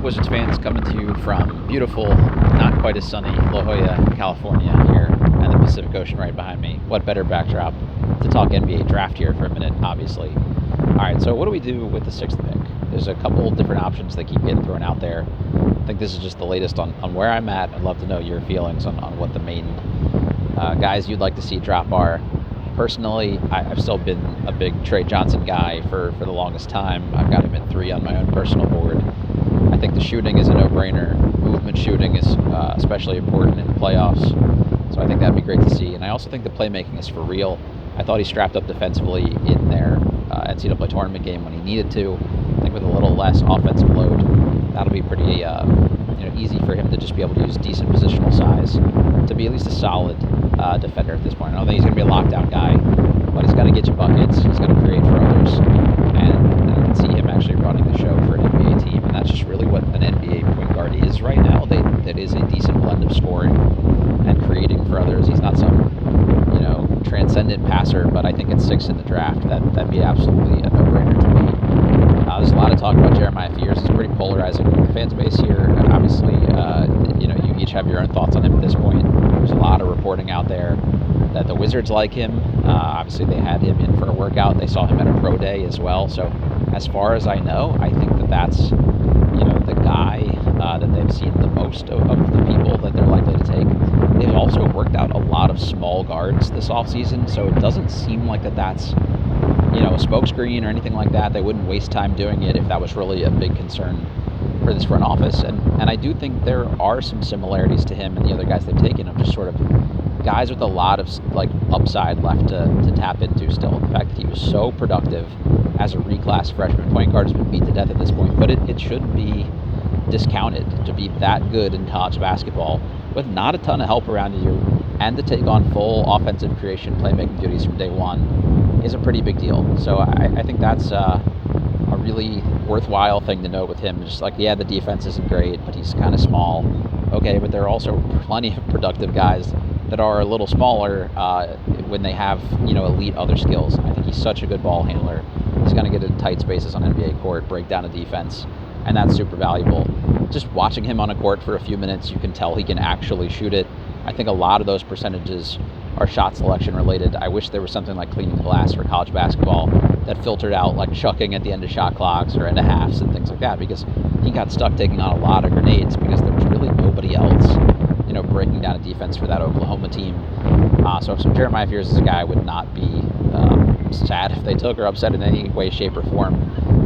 Wizards fans, coming to you from beautiful, not quite as sunny La Jolla, California here, and the Pacific Ocean right behind me. What better backdrop to talk NBA draft here for a minute, obviously. All right, so what do we do with the 6th pick? There's a couple different options that keep getting thrown out there. I think this is just the latest on where I'm at. I'd love to know your feelings on what the main guys you'd like to see drop are. Personally, I've still been a big Tre Johnson guy for the longest time. I've got him at 3 on my own personal board. I think the shooting is a no-brainer. Movement shooting is especially important in the playoffs. So I think that'd be great to see. And I also think the playmaking is for real. I thought he strapped up defensively in their NCAA tournament game when he needed to. I think with a little less offensive load, that'll be pretty easy for him to just be able to use decent positional size to be at least a solid defender at this point. I don't think he's going to be a lockdown guy, but he's going to get you buckets. He's going to create for others. And I can see him actually running the show for an NBA team. And that's just really what an NBA point guard is right now. That is a decent blend of scoring and creating for others. He's not some, transcendent passer, but I think at 6 in the draft, that'd be absolutely a no-brainer to me. There's a lot of talk about Jeremiah Fears. It's pretty polarizing fan base here. Obviously, you each have your own thoughts on him at this point. There's a lot of reporting out there that the Wizards like him. Obviously, they had him in for a workout. They saw him at a pro day as well. So, as far as I know, I think that's the guy that they've seen the most of the people that they're likely to take. They've also worked out a lot of small guards this offseason, so it doesn't seem like that's a smokescreen or anything like that. They wouldn't waste time doing it if that was really a big concern for this front office. And I do think there are some similarities to him and the other guys they've taken of just sort of guys with a lot of upside left to tap into still. The fact that he was so productive as a reclass freshman point guard has been beat to death at this point, but it shouldn't be discounted to be that good in college basketball with not a ton of help around you and to take on full offensive creation playmaking duties from day one is a pretty big deal. So I think that's a really worthwhile thing to note with him. Just the defense isn't great, but he's kind of small. Okay, but there are also plenty of productive guys that are a little smaller when they have elite other skills. I think he's such a good ball handler. He's going to get in tight spaces on NBA court, break down a defense, and that's super valuable. Just watching him on a court for a few minutes, you can tell he can actually shoot it. I think a lot of those percentages are shot selection related. I wish there was something like cleaning glass for college basketball that filtered out chucking at the end of shot clocks or end of halves and things like that, because he got stuck taking on a lot of grenades because there was really nobody else breaking down a defense for that Oklahoma team. So Jeremiah Fears is a guy I would not be sad if they took or upset in any way, shape, or form.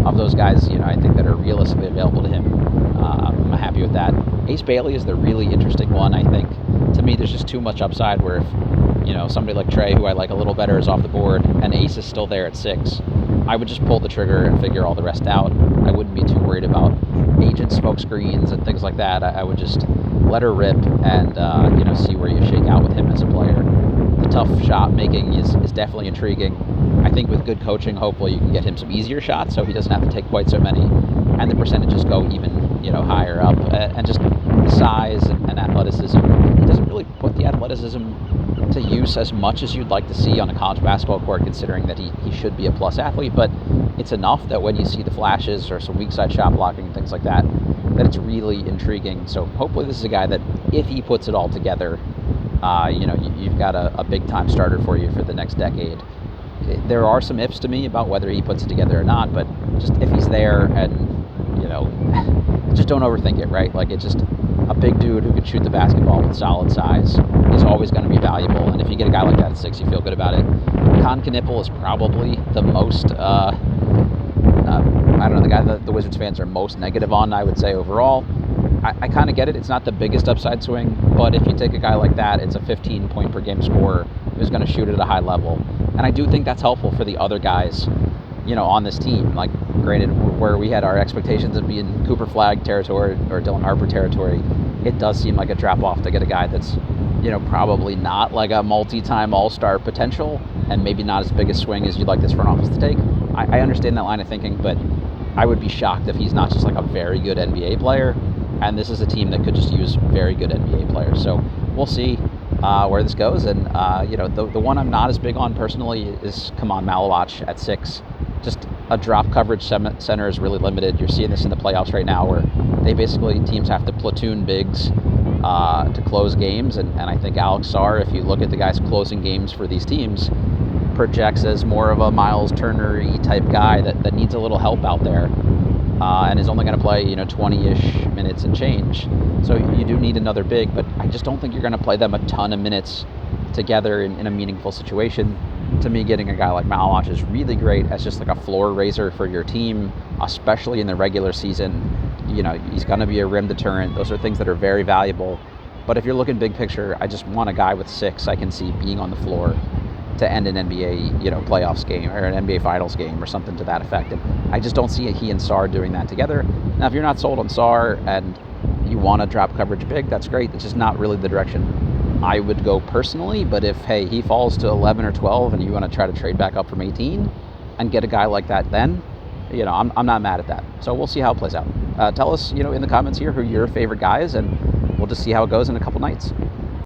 Of those guys, I think that are realistically available to him, I'm happy with that. Ace Bailey is the really interesting one, I think. To me, there's just too much upside where if, somebody like Tre, who I like a little better, is off the board, and Ace is still there at 6, I would just pull the trigger and figure all the rest out. I wouldn't be too worried about agent smoke screens and things like that. I would just let her rip and, see where you shake out with him as a player. The tough shot making is definitely intriguing. I think with good coaching, hopefully you can get him some easier shots so he doesn't have to take quite so many, and the percentages go even, higher up. And just the size and athleticism. He doesn't really put the athleticism to use as much as you'd like to see on a college basketball court, considering that he should be a plus athlete, but it's enough that when you see the flashes or some weak side shot blocking and things like that, that it's really intriguing. So hopefully this is a guy that, if he puts it all together, you've got a big time starter for you for the next decade. There are some ifs to me about whether he puts it together or not, but just if he's there and, just don't overthink it, right? It's just a big dude who can shoot the basketball with solid size is always going to be valuable. And if you get a guy like that at 6, you feel good about it. Kon Knueppel is probably the most, the guy that the Wizards fans are most negative on, I would say, overall. I kind of get it. It's not the biggest upside swing, but if you take a guy like that, it's a 15-point per game scorer who's going to shoot at a high level. And I do think that's helpful for the other guys, on this team. Granted, where we had our expectations of being Cooper Flagg territory or Dylan Harper territory, it does seem like a drop-off to get a guy that's, probably not a multi-time all-star potential and maybe not as big a swing as you'd like this front office to take. I understand that line of thinking, but I would be shocked if he's not just a very good NBA player, and this is a team that could just use very good NBA players. So we'll see where this goes. And, the one I'm not as big on personally is Khaman Maluach at 6. just a drop coverage center is really limited. You're seeing this in the playoffs right now where teams have to platoon bigs to close games. And I think Alex Sarr, if you look at the guys closing games for these teams, projects as more of a Miles Turner-y type guy that needs a little help out there. And is only going to play 20-ish minutes and change. So you do need another big, but I just don't think you're going to play them a ton of minutes together in a meaningful situation. To me, getting a guy like Maluach is really great as just like a floor raiser for your team, especially in the regular season. He's going to be a rim deterrent. Those are things that are very valuable. But if you're looking big picture, I just want a guy with 6 I can see being on the floor to end an NBA, playoffs game or an NBA Finals game or something to that effect. And I just don't see he and Sarr doing that together. Now, if you're not sold on Sarr and you want to drop coverage big, that's great. It's just not really the direction I would go personally. But if, hey, he falls to 11 or 12 and you want to try to trade back up from 18 and get a guy like that, then, I'm not mad at that. So we'll see how it plays out. Tell us, in the comments here who your favorite guy is, and we'll just see how it goes in a couple nights.